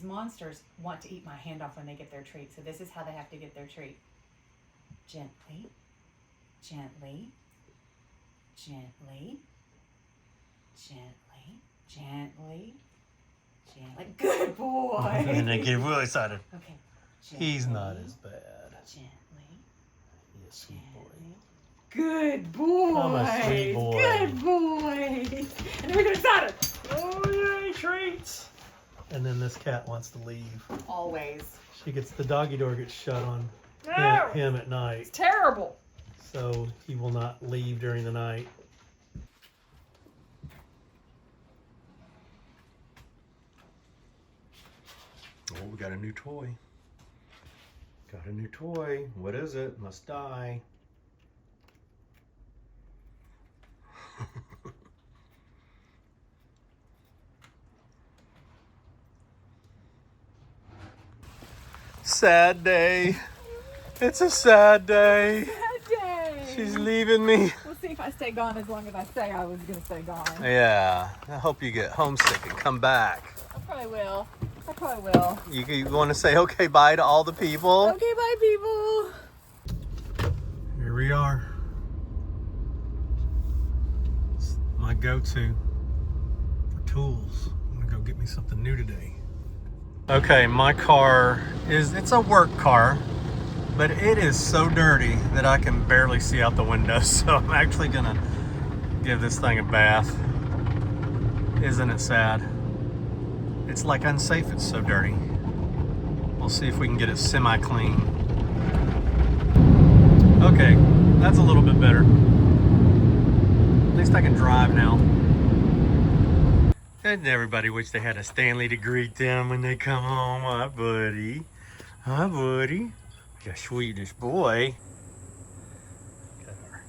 monsters want to eat my hand off when they get their treat. So this is how they have to get their treat. Gently, gently, gently, gently, gently, gently. Good boy. And they get really excited. Okay. Gently, He's not as bad. Gently. Yes, sweet boy. Good boy. I'm a sweet boy. Good boy. And we get excited. Oh, yay, treats. And then this cat wants to leave. Always. She gets, the doggy door gets shut on No. him at night. It's terrible. So he will not leave during the night. Oh, we got a new toy. Got a new toy. What is it? Must die. Sad day. It's a sad day. Sad day. She's leaving me. We'll see if I stay gone as long as I say I was going to stay gone. Yeah. I hope you get homesick and come back. I probably will. I probably will. You want to say okay bye to all the people? Okay, bye, people. Here we are. It's my go-to for tools. I'm gonna go get me something new today. Okay, my car it's a work car, but it is so dirty that I can barely see out the window. So I'm actually gonna give this thing a bath. Isn't it sad? It's like unsafe, it's so dirty. We'll see if we can get it semi-clean. Okay, that's a little bit better. At least I can drive now. And everybody wish they had a Stanley to greet them when they come home. Hi, buddy. Hi, buddy. You're a sweetest boy. Got our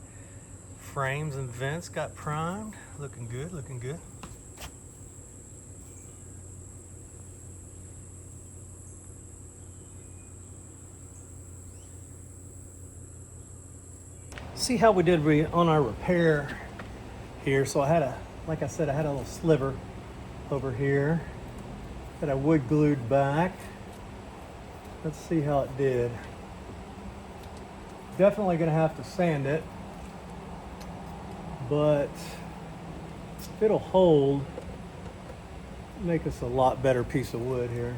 frames and vents got primed. Looking good, looking good. See how we did on our repair here. So I had like I said, I had a little sliver over here that I wood glued back. Let's see how it did. Definitely gonna have to sand it, but if it'll hold, make us a lot better piece of wood here.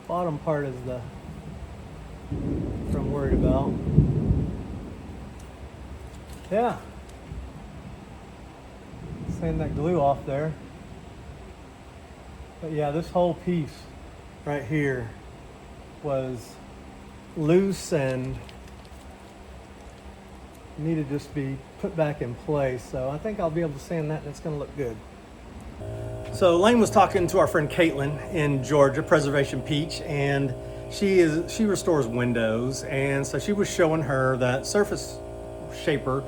Bottom part is the what I'm worried about. Yeah. Sand that glue off there. But yeah, this whole piece right here was loose and needed to just be put back in place. So I think I'll be able to sand that and it's gonna look good. So Lane was talking to our friend Caitlin in Georgia, Preservation Peach, and she restores windows, and so she was showing her that surface shaper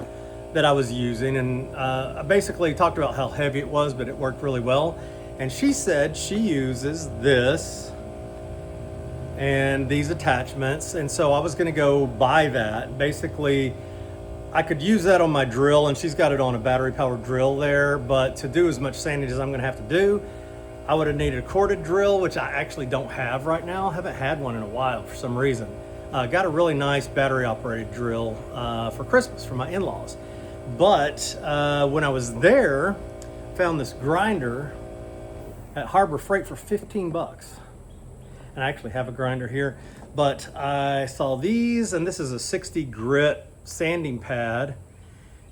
that I was using, and I basically talked about how heavy it was, but it worked really well. And she said she uses this and these attachments, and so I was going to go buy that. Basically, I could use that on my drill, and she's got it on a battery-powered drill there, but to do as much sanding as I'm going to have to do, I would have needed a corded drill, which I actually don't have right now. I haven't had one in a while for some reason. Got a really nice battery-operated drill for Christmas for my in-laws. But when I was there, found this grinder at Harbor Freight for 15 bucks. And I actually have a grinder here, but I saw these, and this is a 60 grit sanding pad,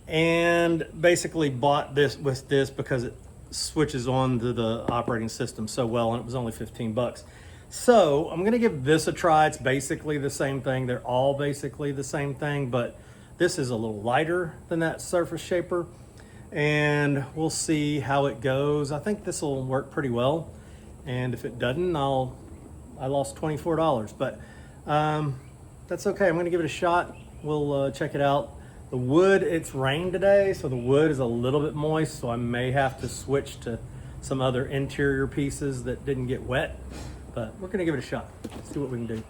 and basically bought this with this because it switches on to the operating system so well, and it was only 15 bucks. So I'm gonna give this a try. It's basically the same thing. They're all basically the same thing, but this is a little lighter than that surface shaper, and we'll see how it goes. I think this will work pretty well, and if it doesn't, I lost $24, but that's okay. I'm gonna give it a shot. We'll check it out. The wood, it's rained today, so the wood is a little bit moist, so I may have to switch to some other interior pieces that didn't get wet, but we're gonna give it a shot. See what we can do.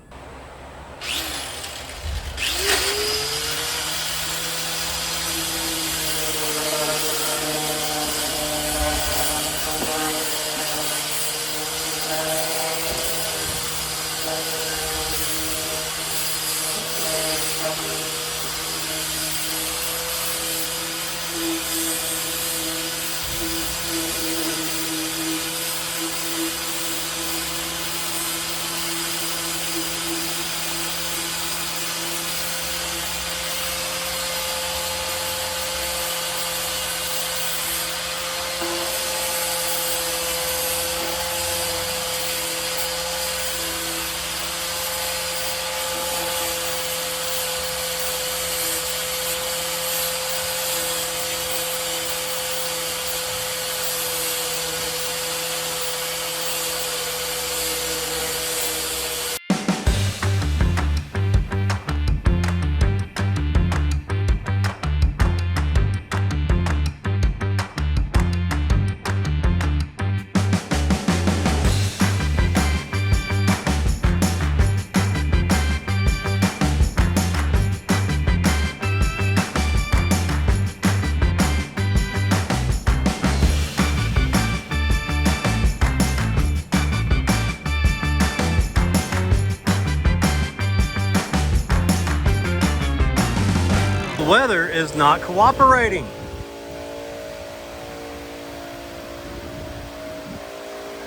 weather is not cooperating.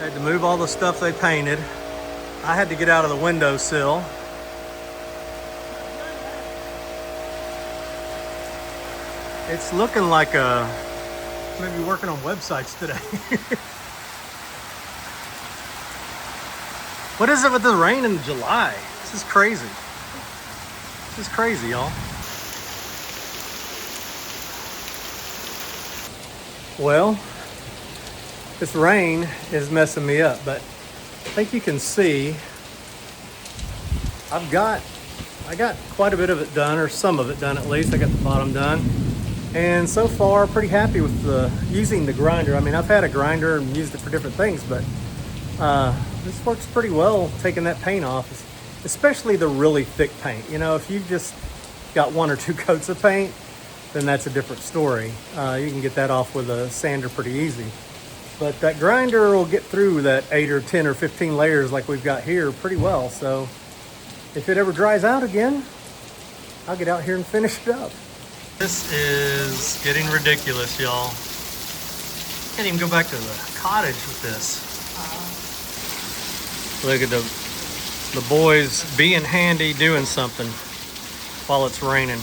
Had to move all the stuff they painted. I had to get out of the windowsill. It's looking like maybe working on websites today. What is it with the rain in July? This is crazy. This is crazy, y'all. Well, this rain is messing me up, but I think you can see I got quite a bit of it done, or some of it done at least. I got the bottom done. And so far, pretty happy with using the grinder. I mean, I've had a grinder and used it for different things, but this works pretty well taking that paint off, especially the really thick paint. You know, if you've just got 1 or 2 coats of paint, then that's a different story. You can get that off with a sander pretty easy. But that grinder will get through that 8 or 10 or 15 layers like we've got here pretty well. So if it ever dries out again, I'll get out here and finish it up. This is getting ridiculous, y'all. Can't even go back to the cottage with this. Look at the boys being handy, doing something while it's raining,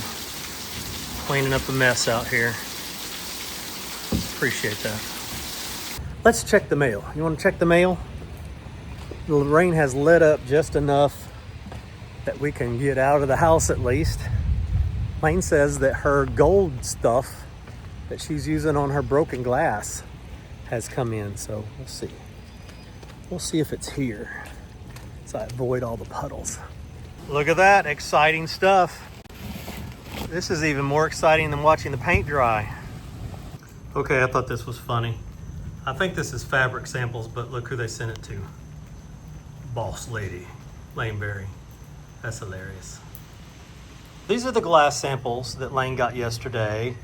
cleaning up the mess out here. Appreciate that. Let's check the mail. You want to check the mail? The rain has let up just enough that we can get out of the house at least. Lane says that her gold stuff that she's using on her broken glass has come in, so we'll see. We'll see if it's here, so I avoid all the puddles. Look at that, exciting stuff. This is even more exciting than watching the paint dry. Okay, I thought this was funny. I think this is fabric samples, but look who they sent it to. Boss Lady, Laneberry. That's hilarious. These are the glass samples that Lane got yesterday,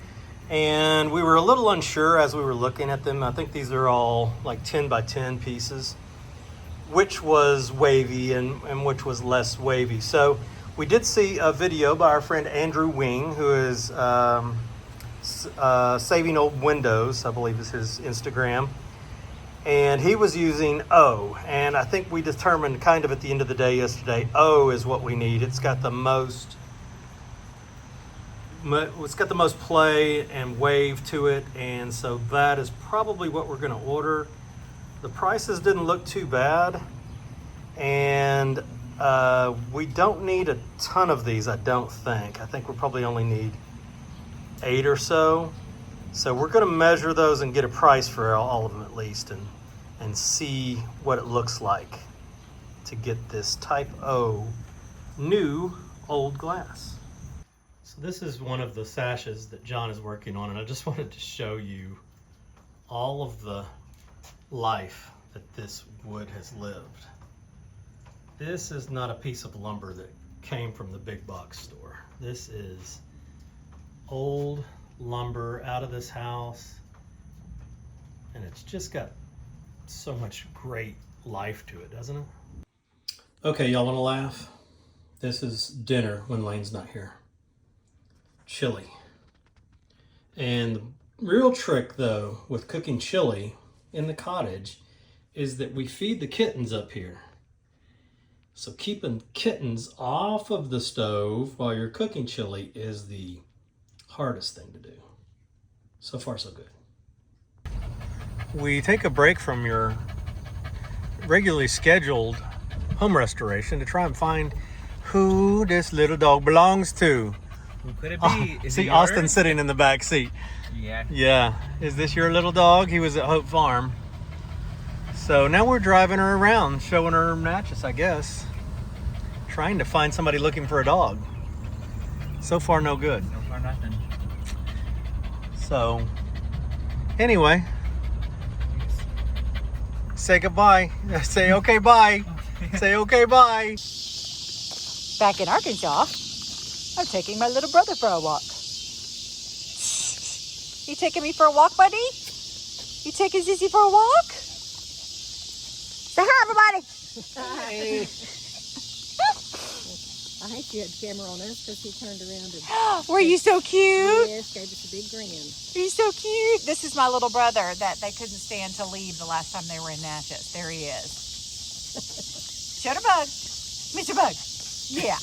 and we were a little unsure as we were looking at them. I think these are all like 10 by 10 pieces, which was wavy and which was less wavy. So we did see a video by our friend Andrew Wing, who is Saving Old Windows, I believe is his Instagram. And he was using O, and I think we determined kind of at the end of the day yesterday, O is what we need. It's got the most play and wave to it, and so that is probably what we're going to order. The prices didn't look too bad, and we don't need a ton of these, I don't think. I think we'll probably only need 8 or so. So we're going to measure those and get a price for all of them at least, and see what it looks like to get this type O new old glass. So this is one of the sashes that John is working on, and I just wanted to show you all of the life that this wood has lived. This is not a piece of lumber that came from the big box store. This is old lumber out of this house, and it's just got so much great life to it, doesn't it? Okay, y'all want to laugh? This is dinner when Lane's not here. Chili. And the real trick though with cooking chili in the cottage is that we feed the kittens up here. So keeping kittens off of the stove while you're cooking chili is the hardest thing to do. So far so good. We take a break from your regularly scheduled home restoration to try and find who this little dog belongs to. Who could it be? Is See it Austin yours? sitting in the back seat. Yeah. Yeah. Is this your little dog? He was at Hope Farm. So now we're driving her around, showing her Natchez, I guess. Trying to find somebody looking for a dog. So far, no good. So far, nothing. So, anyway, say goodbye. Say okay, bye. Say okay, bye. Back in Arkansas, I'm taking my little brother for a walk. You taking me for a walk, buddy? You taking Sissy for a walk? Say hi, everybody. Hey. I think she had the camera on us because he turned around and Were you so cute? yes, gave us a big grin. He's so cute. This is my little brother that they couldn't stand to leave the last time they were in Natchez. There he is. Shutterbug. Mr. Bug. Yeah.